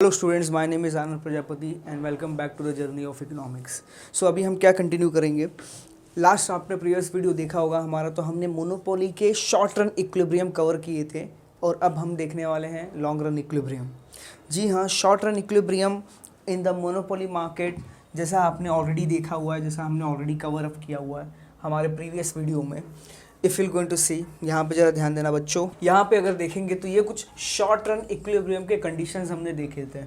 Hello students, my name is Anand Prajapati and welcome back to the journey of economics. So अभी हम क्या continue करेंगे। Last आपने previous video देखा होगा हमारा, तो हमने मोनोपोली के शॉर्ट रन इक्विलिब्रियम कवर किए थे और अब हम देखने वाले हैं लॉन्ग रन इक्विलिब्रियम। जी हाँ, short run equilibrium in the monopoly market जैसा आपने ऑलरेडी देखा हुआ है, जैसा हमने ऑलरेडी कवर अप किया हुआ है हमारे प्रीवियस वीडियो में। इफ़ यू गोइंग टू सी, यहाँ पे ज़रा ध्यान देना बच्चों। यहाँ पे अगर देखेंगे तो ये कुछ शॉर्ट रन इक्विलिब्रियम के कंडीशंस हमने देखे थे।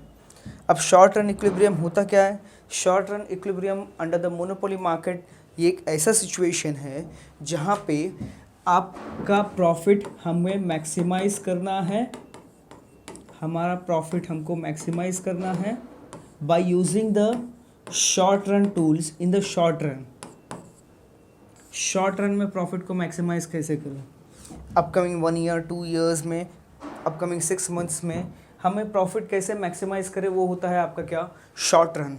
अब शॉर्ट रन इक्विलिब्रियम होता क्या है? Short run equilibrium under the monopoly market ये एक ऐसा सिचुएशन है जहाँ पे आपका प्रॉफिट हमें मैक्सिमाइज करना है, हमारा प्रॉफिट हमको मैक्सिमाइज करना है bye using the short run tools in the short run. Short run में प्रॉफिट को मैक्सिमाइज कैसे करें? अपकमिंग 1 ईयर 2 ईयर्स में, अपकमिंग 6 मंथ्स में हमें प्रॉफिट कैसे मैक्सिमाइज करें, वो होता है आपका क्या? Short run.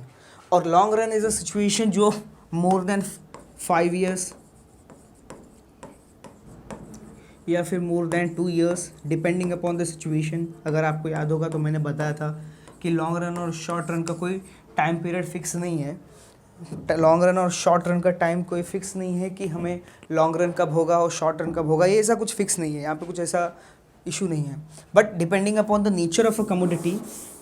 और long run is a situation जो मोर देन 5 ईयर्स या फिर more than 2 years depending upon the situation. अगर आपको याद होगा तो मैंने बताया था कि लॉन्ग रन और शॉर्ट रन का कोई टाइम पीरियड फिक्स नहीं है। लॉन्ग रन और शॉर्ट रन का टाइम कोई फिक्स नहीं है कि हमें लॉन्ग रन कब होगा और शॉर्ट रन कब होगा, ये ऐसा कुछ फिक्स नहीं है। यहाँ पे कुछ ऐसा इशू नहीं है, but depending upon the nature of a commodity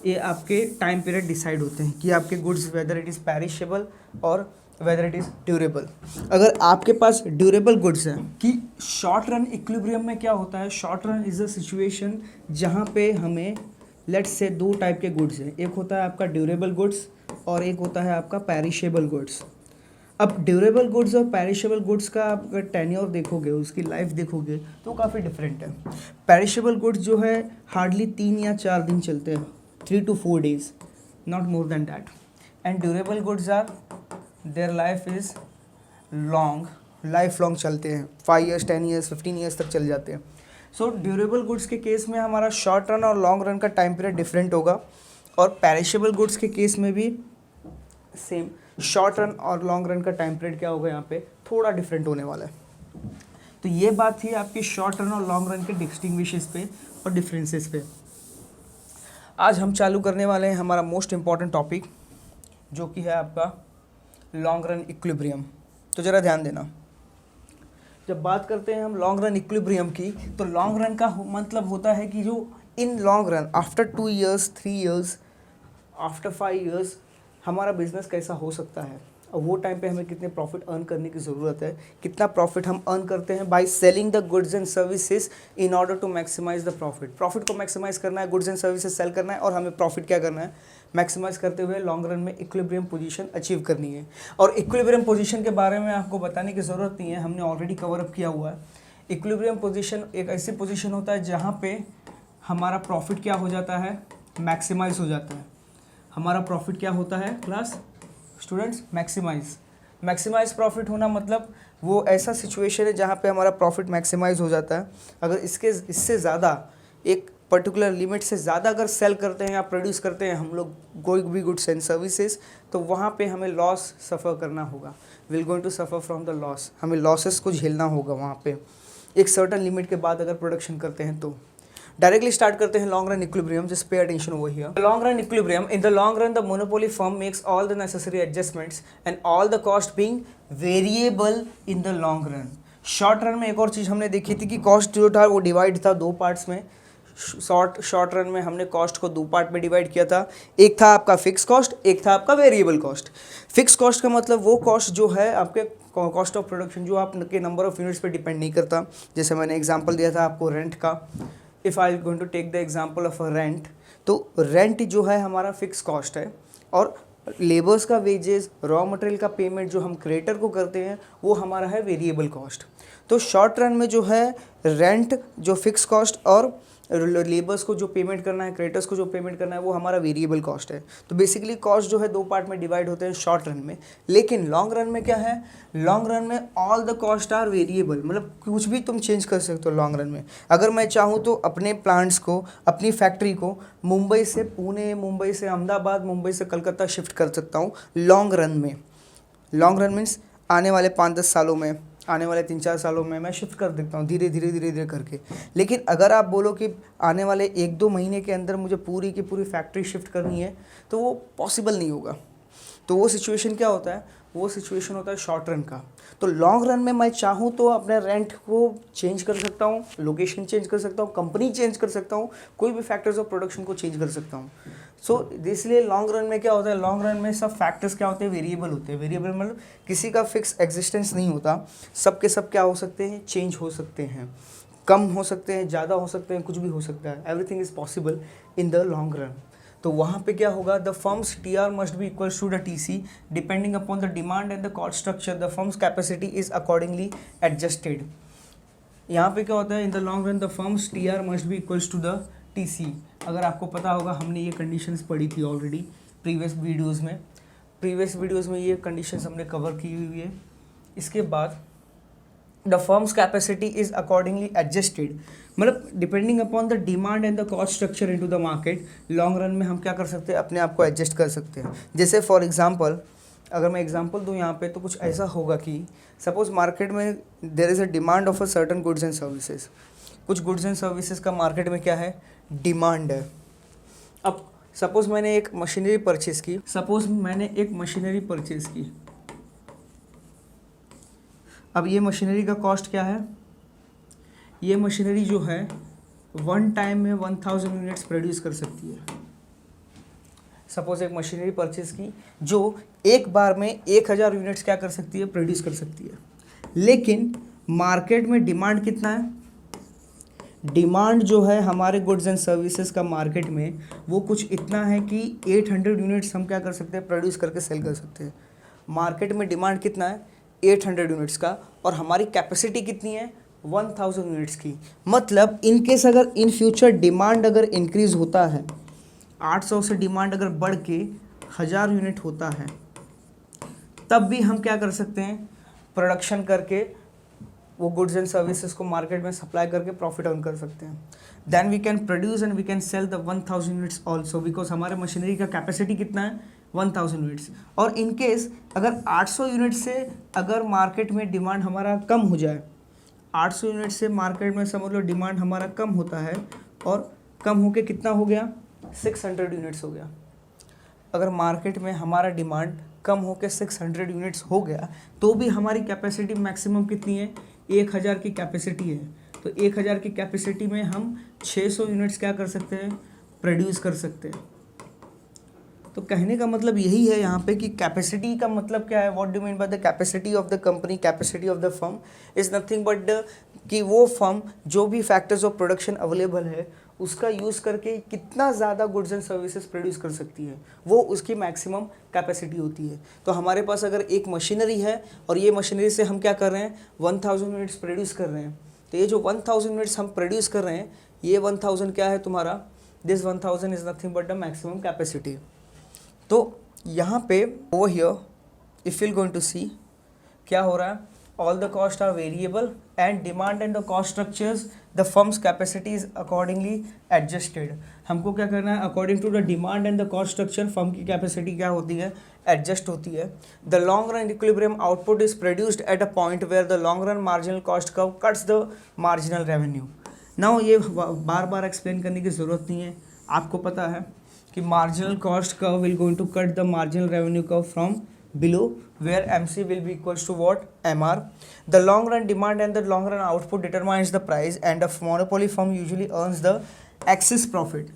ये आपके टाइम पीरियड डिसाइड होते हैं कि आपके goods whether it is perishable और वेदर इट इज़ ड्यूरेबल। अगर आपके पास ड्यूरेबल गुड्स हैं कि शॉर्ट रन इक्विलिब्रियम में क्या होता है, short run is a situation जहाँ पे हमें लेट्स से 2 टाइप के गुड्स हैं। एक होता है आपका ड्यूरेबल गुड्स और एक होता है आपका पेरिशेबल गुड्स। अब ड्यूरेबल गुड्स और पेरिशेबल गुड्स का आप अगर टेन्योर देखोगे, उसकी लाइफ देखोगे तो काफ़ी डिफरेंट है। पेरिशेबल गुड्स जो है हार्डली 3 या 4 दिन चलते हैं, 3 to 4 days, not more than that. And durable goods are their life is long, life long चलते हैं, 5 years 10 years 15 years तक चल जाते हैं। सो ड्यूरेबल गुड्स के केस में हमारा शॉर्ट रन और लॉन्ग रन का टाइम पीरियड डिफरेंट होगा, और पेरिशेबल गुड्स के केस में भी सेम शॉर्ट रन और लॉन्ग रन का टाइम पीरियड क्या होगा यहाँ पे थोड़ा डिफरेंट होने वाला है। तो ये बात थी आपकी शॉर्ट रन और लॉन्ग रन के डिस्टिंग्विशेस पे और डिफरेंसेस पे। आज हम चालू करने वाले हैं हमारा मोस्ट इम्पॉर्टेंट टॉपिक, जो कि है आपका लॉन्ग रन इक्विलिब्रियम। तो ज़रा ध्यान देना, जब बात करते हैं हम लॉन्ग रन इक्विलिब्रियम की, तो लॉन्ग रन का मतलब होता है कि जो in long run after 2 years 3 years after 5 years हमारा बिजनेस कैसा हो सकता है, और वो टाइम पे हमें कितने प्रॉफिट अर्न करने की ज़रूरत है, कितना प्रॉफिट हम अर्न करते हैं by selling the goods and services in order to maximise the profit. Profit को मैक्सिमाइज करना है, गुड्स एंड सर्विसेज सेल करना है, और हमें प्रॉफिट क्या करना है? मैक्सिमाइज करते हुए लॉन्ग रन में इक्विलिब्रियम पोजीशन अचीव करनी है। और इक्विलिब्रियम पोजीशन के बारे में आपको बताने की ज़रूरत नहीं है, हमने ऑलरेडी कवर अप किया हुआ है। इक्विलिब्रियम पोजीशन एक ऐसी पोजीशन होता है जहाँ पे हमारा प्रॉफिट क्या हो जाता है? मैक्सिमाइज हो जाता है। हमारा प्रॉफिट क्या होता है क्लास स्टूडेंट्स? मैक्सिमाइज प्रॉफिट होना मतलब वो ऐसा सिचुएशन है जहाँ पे हमारा प्रॉफिट मैक्सिमाइज हो जाता है। अगर इससे ज़्यादा, एक पर्टिकुलर लिमिट से ज़्यादा अगर सेल करते हैं या प्रोड्यूस करते हैं हम लोग कोई भी गुड्स एंड सर्विसेज, तो वहाँ पे हमें लॉस सफ़र करना होगा। Will going to suffer from the loss, हमें लॉसेस को झेलना होगा वहाँ पे एक सर्टन लिमिट के बाद अगर प्रोडक्शन करते हैं तो। डायरेक्टली स्टार्ट करते हैं long run equilibrium. Just pay attention over here. Long run equilibrium, in the long run the monopoly firm makes all the necessary adjustments and all the cost being variable in the long run. Short run में एक और चीज़ हमने देखी थी कि cost जो था वो डिवाइड था 2 पार्ट्स में। शॉर्ट रन में हमने कॉस्ट को 2 पार्ट में डिवाइड किया था। एक था आपका फिक्स कॉस्ट, एक था आपका वेरिएबल कॉस्ट। फिक्स कॉस्ट का मतलब वो कॉस्ट जो है आपके कॉस्ट ऑफ प्रोडक्शन, जो आपके नंबर ऑफ यूनिट्स पे डिपेंड नहीं करता। जैसे मैंने एग्जांपल दिया था आपको रेंट का। If I going to take the example of a rent, तो रेंट जो है हमारा फिक्स कॉस्ट है, और लेबर्स का वेजेस, रॉ मटेरियल का पेमेंट जो हम क्रेडिटर को करते हैं वो हमारा है वेरिएबल कॉस्ट। तो शॉर्ट रन में जो है रेंट जो फिक्स कॉस्ट और लेबर्स को जो पेमेंट करना है, क्रेडिटर्स को जो पेमेंट करना है, वो हमारा वेरिएबल कॉस्ट है। तो बेसिकली कॉस्ट जो है 2 पार्ट में डिवाइड होते हैं शॉर्ट रन में। लेकिन लॉन्ग रन में क्या है? लॉन्ग रन में all the cost are variable, मतलब कुछ भी तुम चेंज कर सकते हो लॉन्ग रन में। अगर मैं चाहूँ तो अपने प्लांट्स को, अपनी फैक्ट्री को मुंबई से पुणे, मुंबई से अहमदाबाद, मुंबई से कलकत्ता शिफ्ट कर सकता हूँ लॉन्ग रन में। लॉन्ग रन मीन्स आने वाले 5-10 सालों में, आने वाले 3-4 सालों में मैं शिफ्ट कर देता हूँ धीरे धीरे करके। लेकिन अगर आप बोलो कि आने वाले 1-2 महीने के अंदर मुझे पूरी की पूरी फैक्ट्री शिफ्ट करनी है, तो वो पॉसिबल नहीं होगा। तो वो सिचुएशन क्या होता है, वो सिचुएशन होता है शॉर्ट रन का। तो लॉन्ग रन में मैं चाहूँ तो अपने रेंट को चेंज कर सकता हूँ, लोकेशन चेंज कर सकता हूँ, कंपनी चेंज कर सकता हूँ, कोई भी फैक्टर्स ऑफ प्रोडक्शन को चेंज कर सकता हूँ। सो इसलिए लॉन्ग रन में क्या होता है, लॉन्ग रन में सब फैक्टर्स क्या होते हैं, वेरिएबल होते हैं। वेरिएबल मतलब किसी का फिक्स एग्जिस्टेंस नहीं होता, सब के सब क्या हो सकते हैं, चेंज हो सकते हैं, कम हो सकते हैं, ज़्यादा हो सकते हैं, कुछ भी हो सकता है। Everything is possible in the long run. तो वहाँ पे क्या होगा, the firms TR must be equals to the TC depending upon the demand and the cost structure. The firms capacity is accordingly adjusted. यहाँ पे क्या होता है, in the long run the firms TR must be equals to the TC। अगर आपको पता होगा, हमने ये कंडीशंस पढ़ी थी ऑलरेडी प्रीवियस वीडियोज़ में ये कंडीशंस हमने कवर की हुई है। इसके बाद the firms capacity is accordingly adjusted, मतलब depending upon the demand and the cost structure into the market. Long run में हम क्या कर सकते हैं, अपने आप को एडजस्ट कर सकते हैं। जैसे फॉर एग्जांपल, अगर मैं एग्जांपल दूं यहाँ पे, तो कुछ ऐसा होगा कि सपोज मार्केट में there is a demand of a certain goods and services. कुछ गुड्स एंड सर्विसेज का मार्केट में क्या है, डिमांड है। अब सपोज मैंने एक मशीनरी परचेज की, अब ये मशीनरी का कॉस्ट क्या है, ये मशीनरी जो है वन टाइम में 1000 यूनिट्स प्रोड्यूस कर सकती है। सपोज एक मशीनरी परचेज की जो एक बार में 1000 यूनिट्स क्या कर सकती है, प्रोड्यूस कर सकती है। लेकिन मार्केट में डिमांड कितना है, डिमांड जो है हमारे गुड्स एंड सर्विसेज का मार्केट में वो कुछ इतना है कि 800 यूनिट्स हम क्या कर सकते हैं, प्रोड्यूस करके सेल कर सकते हैं। मार्केट में डिमांड कितना है, 800 यूनिट्स का, और हमारी कैपेसिटी कितनी है, 1000 यूनिट्स की। मतलब इनकेस अगर इन फ्यूचर डिमांड अगर इंक्रीज होता है, 800 से डिमांड अगर बढ़ के 1000 यूनिट होता है, तब भी हम क्या कर सकते हैं, प्रोडक्शन करके वो गुड्स एंड सर्विसेज को मार्केट में सप्लाई करके प्रॉफिट अर्न कर सकते हैं। Then we can produce and we can sell the 1000 units also, because हमारे मशीनरी का कैपेसिटी कितना है, 1000 यूनिट्स। और इनकेस अगर 800 यूनिट से अगर मार्केट में डिमांड हमारा कम हो जाए, 800 यूनिट से मार्केट में समझ लो डिमांड हमारा कम होता है, और कम होके कितना हो गया, 600 यूनिट्स हो गया। अगर मार्केट में हमारा डिमांड कम होके 600 यूनिट्स हो गया, तो भी हमारी कैपेसिटी मैक्सिमम कितनी है, 1000 की कैपेसिटी है। तो 1000 की कैपेसिटी में हम 600 यूनिट्स क्या कर सकते हैं, प्रोड्यूस कर सकते हैं। तो कहने का मतलब यही है यहाँ पे कि कैपेसिटी का मतलब क्या है, what do mean by the capacity of the company, capacity of the firm is nothing but कि वो फर्म जो भी फैक्टर्स ऑफ प्रोडक्शन अवेलेबल है उसका यूज़ करके कितना ज़्यादा गुड्स एंड सर्विसेज प्रोड्यूस कर सकती है, वो उसकी मैक्सिमम कैपेसिटी होती है। तो हमारे पास अगर एक मशीनरी है और ये मशीनरी से हम क्या कर रहे हैं, 1000 यूनिट्स प्रोड्यूस कर रहे हैं, तो ये जो 1000 यूनिट्स हम प्रोड्यूस कर रहे हैं, ये 1000 क्या है तुम्हारा, this 1000 is nothing but the maximum capacity. तो यहाँ पे over here if you going to see क्या हो रहा है, all the cost are variable and demand and the cost structures the firms capacity is accordingly adjusted. हमको क्या करना है, according to the demand and the cost structure firm की capacity क्या होती है, एडजस्ट होती है। The long run equilibrium output is produced at a point where the long run marginal cost curve cuts the marginal revenue. Now ये बार बार explain करने की ज़रूरत नहीं है, आपको पता है कि marginal cost curve will going to cut the marginal revenue curve from below, where MC will be equals to what, MR. The long run demand and the long run output determines the price, and a monopoly firm usually earns the excess profit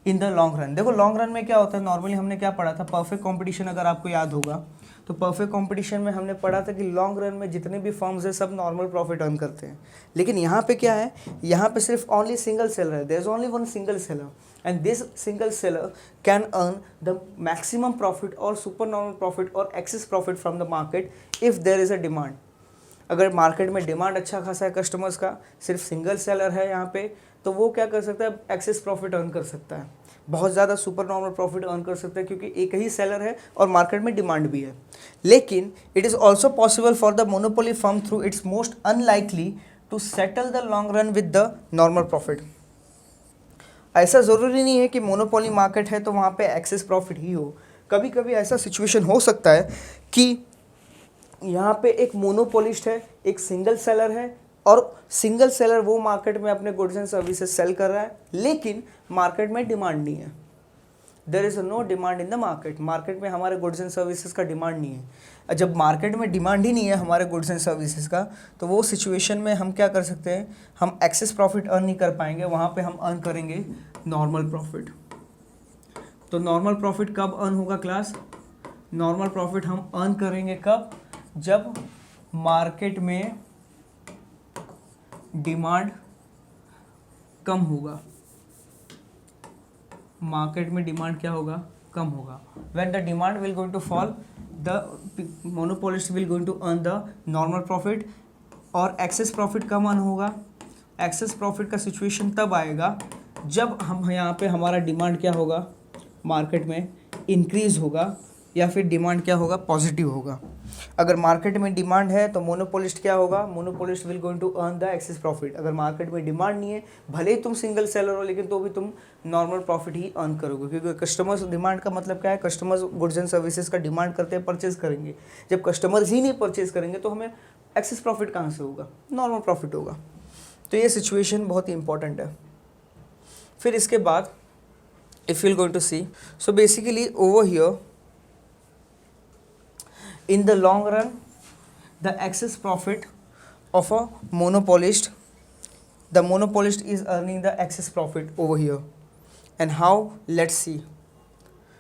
in the long run. देखो long run में क्या होता है, normally हमने क्या पढ़ा था, perfect competition अगर आपको याद होगा तो परफेक्ट कंपटीशन में हमने पढ़ा था कि लॉन्ग रन में जितने भी फर्म्स हैं सब नॉर्मल प्रॉफिट अर्न करते हैं। लेकिन यहाँ पे क्या है, यहाँ पे सिर्फ ओनली सिंगल सेलर है, there is only one single seller, and this single seller can earn the maximum profit or supernormal profit or excess profit from the market if there is a demand. अगर market में demand अच्छा खासा है customers का, सिर्फ single seller है यहाँ पे, तो वो क्या कर सकता है, एक्सेस प्रॉफिट अर्न कर सकता है, बहुत ज़्यादा सुपर नॉर्मल प्रॉफिट अर्न कर सकता है, क्योंकि एक ही सेलर है और मार्केट में डिमांड भी है। लेकिन it is also possible for the monopoly firm through its most unlikely to settle the long run with the normal profit. ऐसा ज़रूरी नहीं है कि मोनोपोली मार्केट है तो वहाँ पे एक्सेस प्रॉफिट ही हो, कभी कभी ऐसा सिचुएशन हो सकता है कि यहाँ पे एक मोनोपोलिस्ट है, एक सिंगल सेलर है, और सिंगल सेलर वो मार्केट में अपने गुड्स एंड सर्विसेज सेल कर रहा है, लेकिन मार्केट में डिमांड नहीं है। There is no demand in the market. Market में हमारे गुड्स एंड सर्विसेज का डिमांड नहीं है। जब मार्केट में डिमांड ही नहीं है हमारे गुड्स एंड सर्विसेज का, तो वो सिचुएशन में हम क्या कर सकते हैं, हम एक्सेस प्रॉफिट अर्न नहीं कर पाएंगे। वहाँ पे हम अर्न करेंगे नॉर्मल प्रॉफिट। तो नॉर्मल प्रॉफिट कब अर्न होगा क्लास? नॉर्मल प्रॉफिट हम अर्न करेंगे कब? जब मार्केट में डिमांड कम होगा। मार्केट में डिमांड क्या होगा? कम होगा। When the demand will going to fall, the monopolist will going to earn the normal profit, और एक्सेस प्रॉफिट कम अर्न होगा। एक्सेस प्रॉफिट का सिचुएशन तब आएगा जब हम यहाँ पे हमारा डिमांड क्या होगा, मार्केट में इंक्रीज होगा, या फिर डिमांड क्या होगा, पॉजिटिव होगा। अगर मार्केट में डिमांड है तो मोनोपोलिस्ट क्या होगा, monopolist will going to earn the excess profit. अगर मार्केट में डिमांड नहीं है, भले ही तुम सिंगल सेलर हो, लेकिन तो भी तुम नॉर्मल प्रॉफिट ही अर्न करोगे, क्योंकि कस्टमर्स डिमांड का मतलब क्या है, कस्टमर्स गुड्स एंड सर्विसेज का डिमांड करते हैं, परचेज करेंगे। जब कस्टमर्स ही नहीं परचेज करेंगे तो हमें एक्सेस प्रॉफिट कहाँ से होगा, नॉर्मल प्रॉफिट होगा। तो ये सिचुएशन बहुत ही इंपॉर्टेंट है। फिर इसके बाद if you're going to see, so basically over here in the long run the excess profit of a monopolist, the monopolist is earning the excess profit over here. And how? Let's see.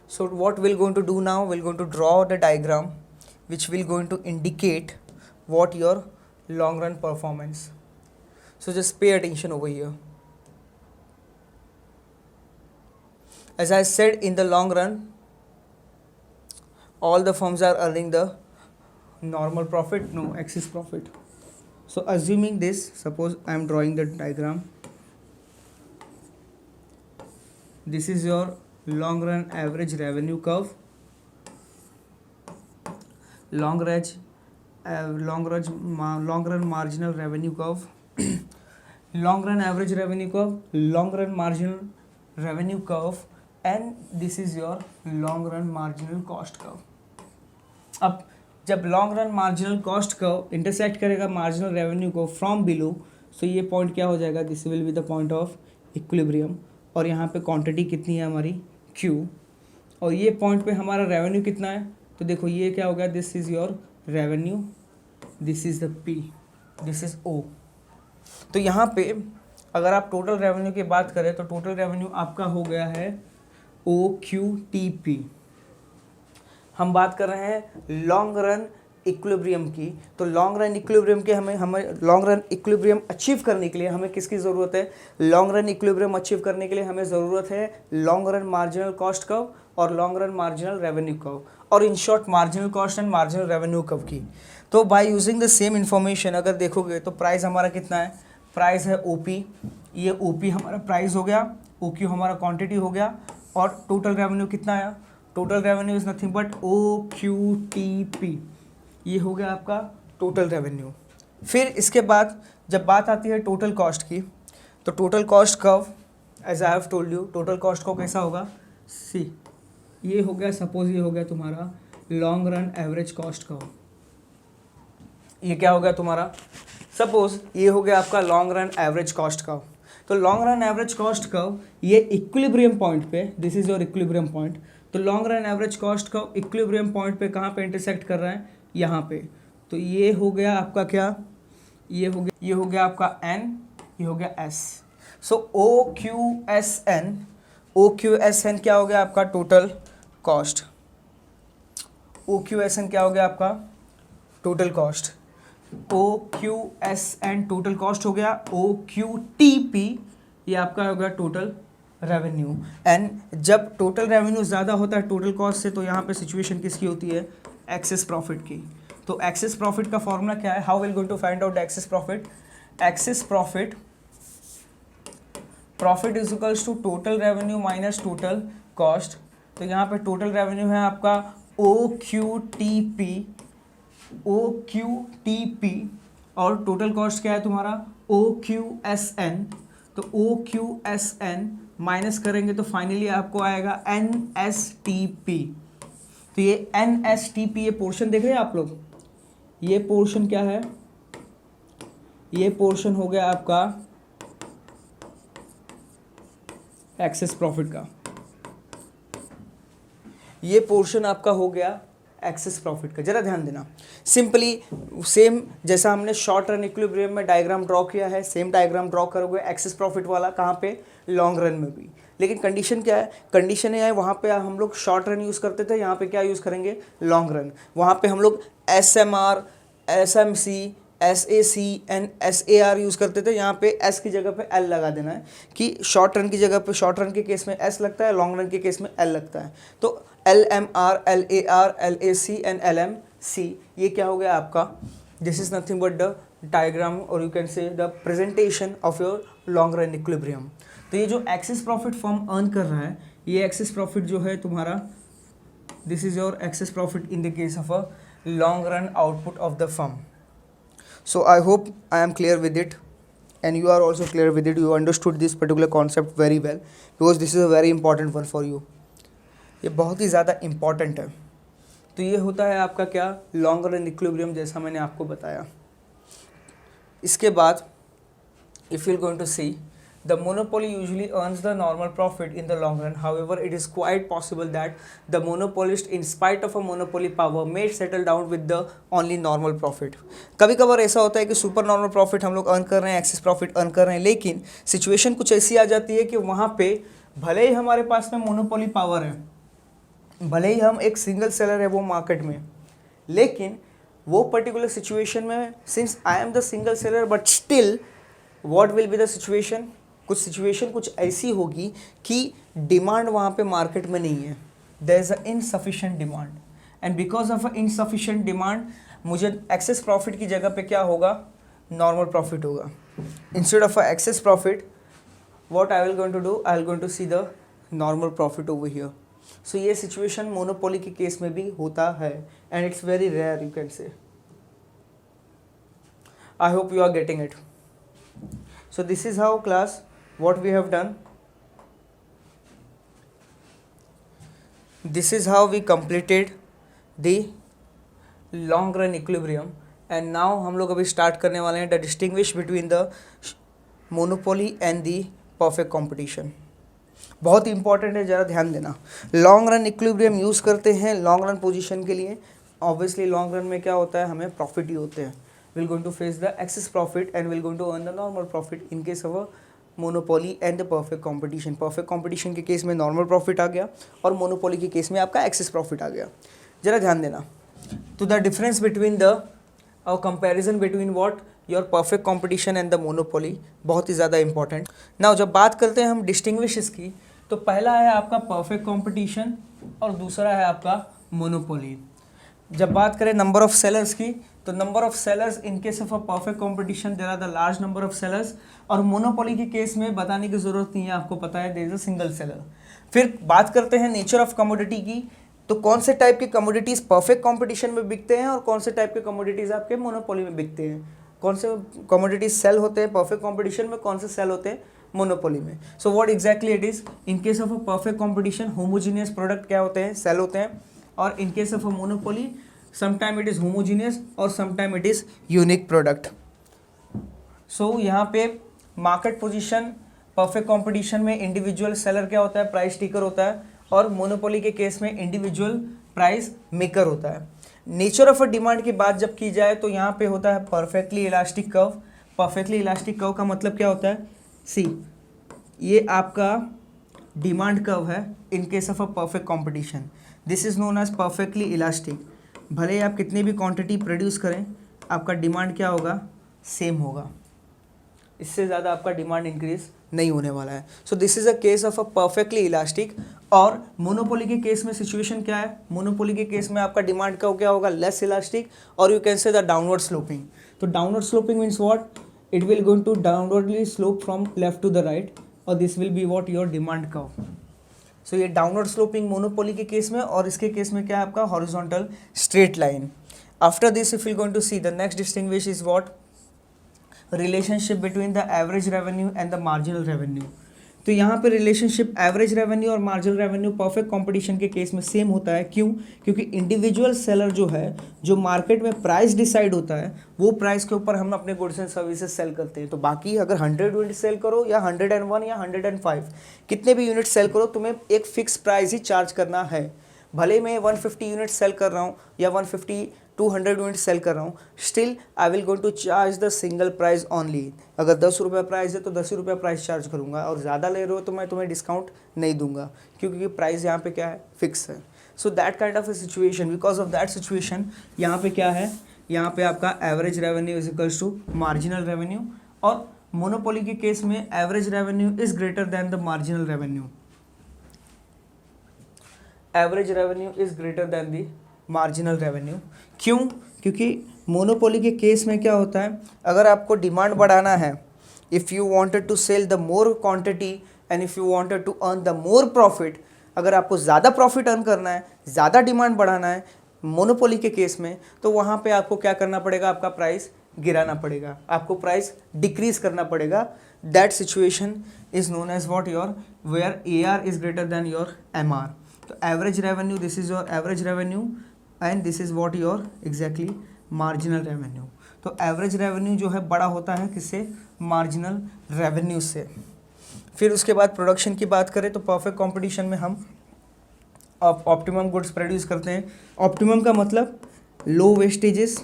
So what we're going to do now, we're going to draw the diagram which will going to indicate what your long run performance. So just pay attention over here. As I said, in the long run, all the firms are earning the normal profit, no excess profit. So assuming this, suppose I am drawing the diagram. This is your long run average revenue curve. Long run marginal revenue curve. Long run average revenue curve, long run marginal revenue curve, and this is your long run marginal cost curve. अब जब long run marginal cost curve intersect करेगा marginal revenue को from below, सो ये point क्या हो जाएगा, this will be the point of equilibrium. और यहाँ पे क्वांटिटी कितनी है हमारी, Q, और ये पॉइंट पे हमारा रेवेन्यू कितना है, तो देखो ये क्या हो गया, this is your revenue, this is the P, this is O। तो यहाँ पे अगर आप टोटल रेवेन्यू की बात करें तो टोटल रेवेन्यू आपका हो गया है OQTP। हम बात कर रहे हैं लॉन्ग रन इक्विलिब्रियम की। तो लॉन्ग रन इक्विलिब्रियम के हमें लॉन्ग रन इक्विलिब्रियम अचीव करने के लिए हमें किसकी ज़रूरत है, लॉन्ग रन इक्विलिब्रियम अचीव करने के लिए हमें ज़रूरत है long run marginal cost curve और long run marginal revenue curve, और इन short marginal cost and marginal revenue curve की। तो by using the same information अगर देखोगे तो प्राइस हमारा कितना है, प्राइस है OP, ये OP हमारा प्राइस हो गया, OQ हमारा क्वांटिटी हो गया, और टोटल रेवेन्यू कितना आया, total revenue is nothing but OQTP, ये हो गया आपका टोटल रेवेन्यू। फिर इसके बाद जब बात आती है टोटल कॉस्ट की, तो total cost curve as I have told you, total cost को कैसा होगा, सी, ये हो गया, सपोज ये हो गया तुम्हारा long run average cost curve, ये क्या हो गया तुम्हारा, सपोज ये हो गया आपका long run average cost curve. तो long run average cost curve ये इक्विलिब्रियम पॉइंट पे, this is your equilibrium point, तो long run average cost curve equilibrium point पे कहाँ पे इंटरसेक्ट कर रहा है, यहाँ पे। तो ये हो गया आपका क्या, ये हो गया आपका N, ये हो गया S। सो OQSN क्या हो गया आपका टोटल कॉस्ट, OQSN क्या हो गया आपका total cost, OQSN total cost हो गया, OQTP ये आपका हो गया टोटल रेवेन्यू। एंड जब टोटल रेवेन्यू ज़्यादा होता है टोटल कॉस्ट से, तो यहाँ पे सिचुएशन किसकी होती है, एक्सेस प्रॉफिट की। तो एक्सेस प्रॉफिट का फॉर्मूला क्या है, how will going to find out excess profit, excess profit is equals to total revenue minus total cost. तो यहाँ पे टोटल रेवेन्यू है आपका OQTP और टोटल कॉस्ट क्या है तुम्हारा OQSN। तो OQSN माइनस करेंगे तो फाइनली आपको आएगा NSTP। तो ये NSTP, ये पोर्शन देख रहे हैं आप लोग, ये पोर्शन क्या है, ये पोर्शन हो गया आपका एक्सेस प्रॉफिट का, ये पोर्शन आपका हो गया एक्सेस प्रॉफिट का। जरा ध्यान देना, सिंपली सेम जैसा हमने शॉर्ट रन इक्विलिब्रियम में डायग्राम ड्रॉ किया है, सेम डायग्राम ड्रॉ करोगे एक्सेस प्रॉफिट वाला, कहाँ पे, लॉन्ग रन में भी। लेकिन कंडीशन क्या है, कंडीशन ये है, वहाँ पे हम लोग शॉर्ट रन यूज़ करते थे, यहाँ पे क्या यूज़ करेंगे, लॉन्ग रन। वहाँ पे हम लोग SMR, SMC, SAC and SAR use करते थे, यहाँ पे S की जगह पे L लगा देना है कि शॉर्ट रन की जगह पे, शॉर्ट रन के केस में S लगता है, लॉन्ग रन के केस में L लगता है। तो LMR, LAR, LAC and LMC, ये क्या हो गया आपका, this is nothing but the diagram और you can say the presentation of your long run equilibrium. तो ये जो एक्सेस प्रॉफिट फर्म अर्न कर रहा है, ये एक्सेस प्रॉफिट जो है तुम्हारा, this is your access profit in the case of a long run output of the firm. So I hope I am clear with it and you are also clear with it. You understood this particular concept very well because this is a very important one for you. ये बहुत ही ज़्यादा important है। तो ये होता है आपका क्या, लॉन्ग रन इक्विलिब्रियम, जैसा मैंने आपको बताया। इसके बाद if you are going to see, the monopoly usually earns the normal profit in the long run. However, it is quite possible that the monopolist, in spite of a monopoly power, may settle down with the only normal profit. कभी कभार ऐसा होता है कि super normal profit हम लोग earn कर रहे हैं, एक्सेस प्रॉफिट अर्न कर रहे हैं, लेकिन सिचुएशन कुछ ऐसी आ जाती है कि वहाँ पे भले ही हमारे पास में मोनोपोली पावर है, भले ही हम एक सिंगल सेलर है वो मार्केट में, लेकिन वो पर्टिकुलर सिचुएशन में, since I am the single seller but still what will be the situation, कुछ सिचुएशन कुछ ऐसी होगी कि डिमांड वहाँ पे मार्केट में नहीं है, there is a insufficient demand, and because of a insufficient demand मुझे एक्सेस प्रॉफिट की जगह पे क्या होगा, नॉर्मल प्रॉफिट होगा। Instead of a excess profit what I will going to do, I will going to see the normal profit over here. So ये situation monopoly के case में भी होता है and it's very rare, you can say. I hope you are getting it. So this is how class what we have done. This is how we completed the long run equilibrium and now हम लोग अभी start करने वाले हैं the distinguish between the monopoly and the perfect competition. बहुत important है, ज़रा ध्यान देना। लॉन्ग रन इक्विलिब्रियम यूज़ करते हैं लॉन्ग रन पोजीशन के लिए। ऑब्वियसली लॉन्ग रन में क्या होता है, हमें प्रॉफिट ही होते हैं। we're going to face the excess profit and we're going to earn the normal profit in case of a monopoly and the perfect competition. perfect competition के केस में normal profit आ गया और monopoly के case में आपका excess profit आ गया। जरा ध्यान देना। तो the difference between the comparison between what your perfect competition and the monopoly बहुत ही ज़्यादा important। now जब बात करते हैं हम distinguish इसकी, तो पहला है आपका perfect competition और दूसरा है आपका monopoly। जब बात करें नंबर ऑफ सेलर्स की, तो number of sellers in case of a perfect competition there are the large number of sellers, और मोनोपोली के केस में बताने की जरूरत नहीं है, आपको पता है there is a single seller. फिर बात करते हैं नेचर ऑफ कमोडिटी की, तो कौन से टाइप की कमोडिटीज़ परफेक्ट कंपटीशन में बिकते हैं और कौन से टाइप के कमोडिटीज़ आपके मोनोपोली में बिकते हैं, कौन से कमोडिटीज सेल होते हैं परफेक्ट कंपटीशन में, कौन से सेल होते हैं मोनोपोली में। So what exactly it is, in case of a perfect competition homogeneous product क्या होते हैं, सेल होते हैं, और इन case of a monopoly sometime it is homogeneous और sometime it is unique product. so यहाँ पे मार्केट पोजीशन परफेक्ट कंपटीशन में इंडिविजुअल सेलर क्या होता है, प्राइस टीकर होता है, और मोनोपोली के केस में इंडिविजुअल प्राइस मेकर होता है। नेचर ऑफ अ डिमांड की बात जब की जाए तो यहाँ पे होता है perfectly elastic curve. Perfectly elastic curve का मतलब क्या होता है, सी ये आपका डिमांड कर्व है in case of a perfect competition, this is known as perfectly elastic. भले ही आप कितनी भी क्वांटिटी प्रोड्यूस करें, आपका डिमांड क्या होगा, सेम होगा, इससे ज़्यादा आपका डिमांड इंक्रीज नहीं होने वाला है। So this is a case of a perfectly elastic. और मोनोपोली के केस में सिचुएशन क्या है, मोनोपोली के केस में आपका डिमांड का क्या होगा, लेस इलास्टिक, और you can say the downward sloping. तो downward sloping means what, it will going to downwardly slope from left to the right, और this will be what your demand curve. So ये downward sloping monopoly के case में, और इसके case में क्या है आपका horizontal straight line. After this if you going to see the next distinguish is what, relationship between the average revenue and the marginal revenue. तो यहाँ पे रिलेशनशिप एवरेज रेवेन्यू और मार्जिनल रेवेन्यू परफेक्ट कंपटीशन के case में same होता है। क्यों? क्योंकि इंडिविजुअल सेलर जो है, जो मार्केट में प्राइस डिसाइड होता है, वो प्राइस के ऊपर हम अपने गुड्स एंड सर्विसेज सेल करते हैं। तो बाकी अगर 100 यूनिट सेल करो या 101 या 105, कितने भी यूनिट सेल करो, तुम्हें एक फिक्स प्राइस ही चार्ज करना है। भले मैं 150 यूनिट सेल कर रहा हूँ या 150 200 यूनिट सेल कर रहा हूँ, still I will going to charge the single price only. अगर 10 रुपये प्राइस है तो 10 रुपये प्राइस चार्ज करूँगा, और ज़्यादा ले रहे हो तो मैं तुम्हें डिस्काउंट नहीं दूंगा, क्योंकि प्राइस यहाँ पे क्या है, फिक्स है। So that kind of a situation, because of that situation यहाँ पे क्या है, यहाँ पे आपका average revenue is equals to marginal revenue, और मोनोपोली के केस में average revenue is greater than the marginal revenue. Average revenue is greater than the marginal revenue. क्यों? क्योंकि मोनोपोली के केस में क्या होता है, अगर आपको डिमांड बढ़ाना है, if you wanted to sell the more quantity and if you wanted to earn the more profit, अगर आपको ज़्यादा प्रॉफिट अर्न करना है, ज़्यादा डिमांड बढ़ाना है मोनोपोली के केस में, तो वहाँ पे आपको क्या करना पड़ेगा, आपका प्राइस गिराना पड़ेगा, आपको प्राइस डिक्रीज करना पड़ेगा। That situation is known as what, your where AR is greater than your MR। तो average revenue, this is your average revenue and this is what your exactly marginal revenue. तो average revenue जो है बड़ा होता है किससे, marginal revenue से। फिर उसके बाद प्रोडक्शन की बात करें तो परफेक्ट कंपटीशन में हम ऑप्टिमम गुड्स प्रोड्यूस करते हैं। ऑप्टिमम का मतलब low wastages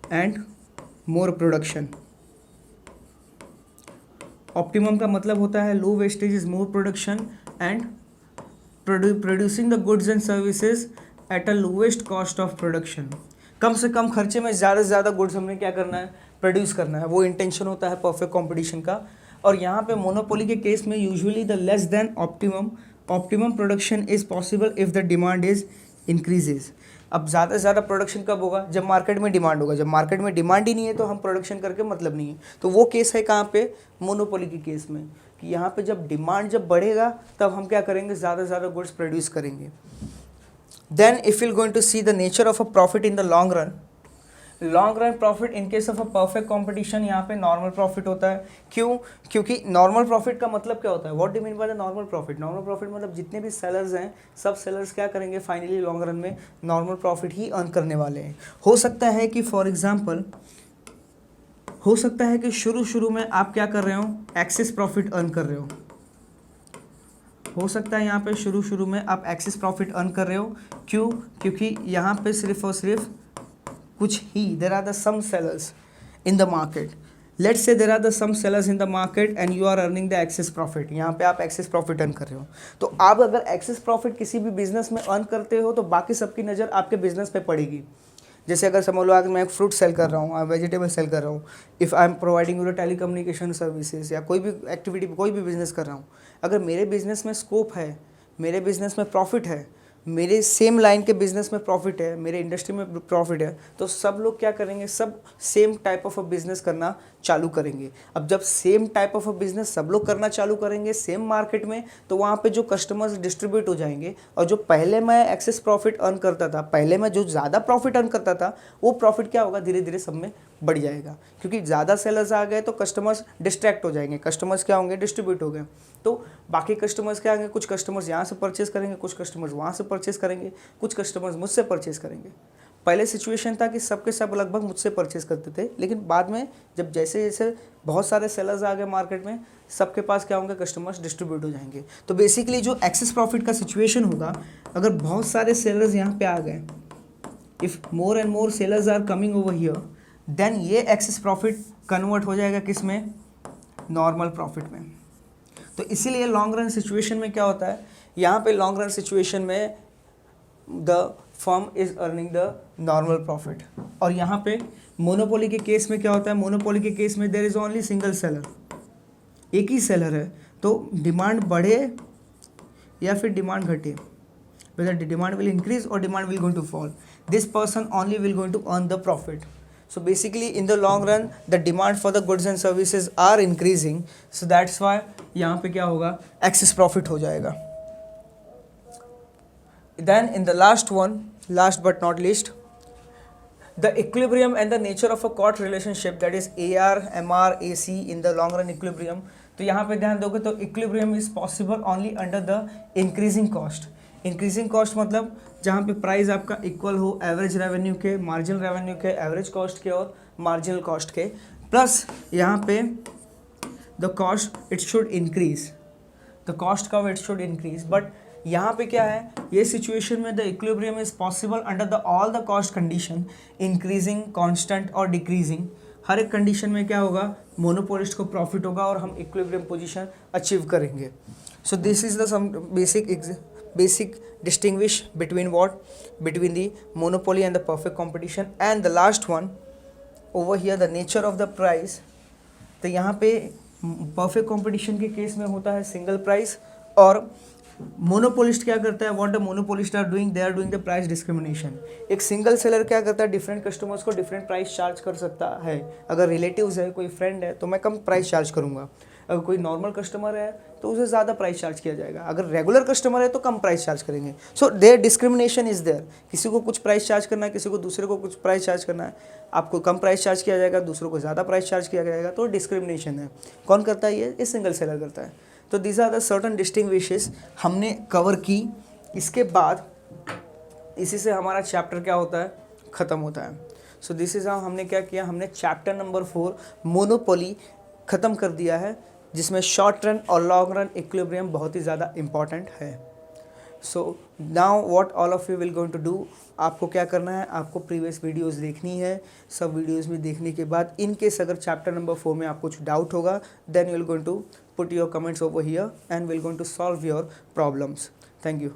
and more production. Optimum का मतलब होता है low wastages, more production and producing the goods and services at a lowest cost of production. कम से कम खर्चे में ज़्यादा से ज़्यादा गुड्स हमने क्या करना है, प्रोड्यूस करना है। वो इंटेंशन होता है परफेक्ट कंपटीशन का। और यहाँ पे मोनोपोली के केस में usually the less than optimum production is possible if the demand is increases. अब ज़्यादा से ज़्यादा प्रोडक्शन कब होगा, जब मार्केट में डिमांड होगा। जब मार्केट में डिमांड ही नहीं है तो हम प्रोडक्शन करके मतलब नहीं है। तो वो केस है कहाँ पे, मोनोपोली के केस में, कि यहाँ पे जब डिमांड जब बढ़ेगा तब हम क्या करेंगे, ज़्यादा से ज़्यादा गुड्स प्रोड्यूस करेंगे। Then if you going to see the nature of a profit in the long run profit in case of a perfect competition, यहाँ पे नॉर्मल प्रॉफिट होता है। क्यों? क्योंकि नॉर्मल प्रॉफिट का मतलब क्या होता है, what do mean by the normal profit? Normal profit मतलब जितने भी सेलर्स हैं, सब सेलर्स क्या करेंगे, फाइनली लॉन्ग रन में नॉर्मल प्रॉफिट ही अर्न करने वाले हैं। हो सकता है कि फॉर एग्जाम्पल, हो सकता है कि शुरू में आप क्या कर रहे हो, एक्सेस प्रॉफिट अर्न कर रहे हो सकता है यहाँ पे शुरू में आप एक्सेस प्रॉफिट अर्न कर रहे हो। क्यों? क्योंकि यहाँ पे सिर्फ और सिर्फ कुछ ही, there are the some sellers in the market, let's say there are the some sellers in the market and you are earning the excess profit. यहाँ पे आप एक्सेस प्रॉफिट अर्न कर रहे हो। तो आप अगर एक्सेस प्रॉफिट किसी भी बिजनेस में अर्न करते हो तो बाकी सबकी नज़र आपके बिजनेस पे पड़ेगी। जैसे अगर समझ लो आज मैं एक फ्रूट सेल कर रहा हूँ, वेजिटेबल सेल कर रहा हूँ, if I am providing you telecommunication services, या कोई भी एक्टिविटी, कोई भी बिजनेस कर रहा हूँ, अगर मेरे बिजनेस में स्कोप है, मेरे बिजनेस में प्रॉफिट है, मेरे सेम लाइन के बिजनेस में प्रॉफिट है, मेरे इंडस्ट्री में प्रॉफिट है, तो सब लोग क्या करेंगे, सब same type of a business करना चालू करेंगे। अब जब same type of a business सब लोग करना चालू करेंगे सेम मार्केट में, तो वहाँ पे जो कस्टमर्स डिस्ट्रीब्यूट हो जाएंगे, और जो पहले मैं एक्सेस प्रॉफिट अर्न करता था, पहले मैं जो ज़्यादा प्रॉफिट अर्न करता था, वो प्रॉफिट क्या होगा, धीरे धीरे सब में बढ़ जाएगा। क्योंकि ज़्यादा सेलर्स आ गए तो कस्टमर्स डिस्ट्रैक्ट हो जाएंगे, कस्टमर्स क्या होंगे, डिस्ट्रीब्यूट हो गए। तो बाकी कस्टमर्स क्या होंगे, कुछ कस्टमर्स यहाँ से परचेस करेंगे, कुछ कस्टमर्स वहाँ से परचेस करेंगे, कुछ कस्टमर्स मुझसे परचेस करेंगे। पहले सिचुएशन था कि सबके सब लगभग मुझसे परचेस करते थे, लेकिन बाद में जब जैसे जैसे बहुत सारे सेलर्स आ गए मार्केट में, सबके पास क्या होंगे, कस्टमर्स डिस्ट्रीब्यूट हो जाएंगे। तो बेसिकली जो एक्सेस प्रॉफिट का सिचुएशन होगा, अगर बहुत सारे सेलर्स यहाँ पे आ गए, if more and more sellers are coming over here, then ये एक्सेस प्रॉफिट कन्वर्ट हो जाएगा किस में, नॉर्मल प्रॉफिट में। तो इसीलिए लॉन्ग रन सिचुएशन में क्या होता है, यहाँ पे लॉन्ग रन सिचुएशन में the firm is earning the normal profit. और यहाँ पे मोनोपोली के केस में क्या होता है, मोनोपोली के केस में there is only single seller, एक ही सेलर है। तो डिमांड बढ़े या फिर डिमांड घटे, whether the demand will increase or demand will going to fall, this person only will going to earn the profit. So basically in the long run the demand for the goods and services are increasing, so that's why यहाँ पे क्या होगा, excess profit हो जाएगा। Then in the last one, last but not least, The equilibrium and the nature of a COT relationship, that is AR, MR, AC in the long run equilibrium. तो यहाँ पे ध्यान दोगे तो equilibrium is possible only under the increasing cost. Increasing cost मतलब जहाँ पे price आपका इक्वल हो एवरेज रेवेन्यू के, मार्जिनल रेवेन्यू के, एवरेज कॉस्ट के और मार्जिनल कॉस्ट के, प्लस यहाँ पे the cost it should increase, the cost का इट शुड इंक्रीज. बट यहाँ पे क्या है, ये सिचुएशन में the equilibrium is possible under the all the cost condition, increasing, constant और डिक्रीजिंग. हर एक कंडीशन में क्या होगा, मोनोपोलिस्ट को प्रॉफिट होगा और हम इक्विलिब्रियम पोजीशन अचीव करेंगे. So this is the some basic distinguish between what, between the monopoly and the perfect competition. And the last one over here, the nature of the price. तो यहाँ पे perfect competition के case में होता है single price, और monopolist क्या करता है, what the monopolist are doing, they are doing the price discrimination. एक सिंगल सेलर क्या करता है, डिफरेंट कस्टमर्स को डिफरेंट प्राइस चार्ज कर सकता है. अगर रिलेटिव्स है, कोई फ्रेंड है, तो मैं कम प्राइस चार्ज करूँगा. अगर कोई नॉर्मल कस्टमर है तो उसे ज़्यादा प्राइस चार्ज किया जाएगा. अगर रेगुलर कस्टमर है तो कम प्राइस चार्ज करेंगे. So there discrimination is there. किसी को कुछ प्राइस चार्ज करना है, किसी को दूसरे को कुछ प्राइस चार्ज करना है. आपको कम प्राइस चार्ज किया जाएगा, दूसरों को ज़्यादा प्राइस चार्ज किया जाएगा. तो डिस्क्रिमिनेशन है. कौन करता है ये सिंगल सेलर करता है. तो these are the certain distinguishes हमने कवर की. इसके बाद इसी से हमारा चैप्टर क्या होता है, ख़त्म होता है. सो दिस इज़ हाउ हमने क्या किया, हमने चैप्टर नंबर 4 मोनोपोली ख़त्म कर दिया है, जिसमें शॉर्ट रन और लॉन्ग रन इक्विलिब्रियम बहुत ही ज़्यादा इंपॉर्टेंट है. So now what all of you will going to do, आपको क्या करना है, आपको प्रीवियस वीडियोस देखनी है. सब वीडियोस में देखने के बाद इन केस अगर चैप्टर नंबर 4 में आपको कुछ डाउट होगा, then you will going to put your comments over here and we're going to solve your problems. Thank you.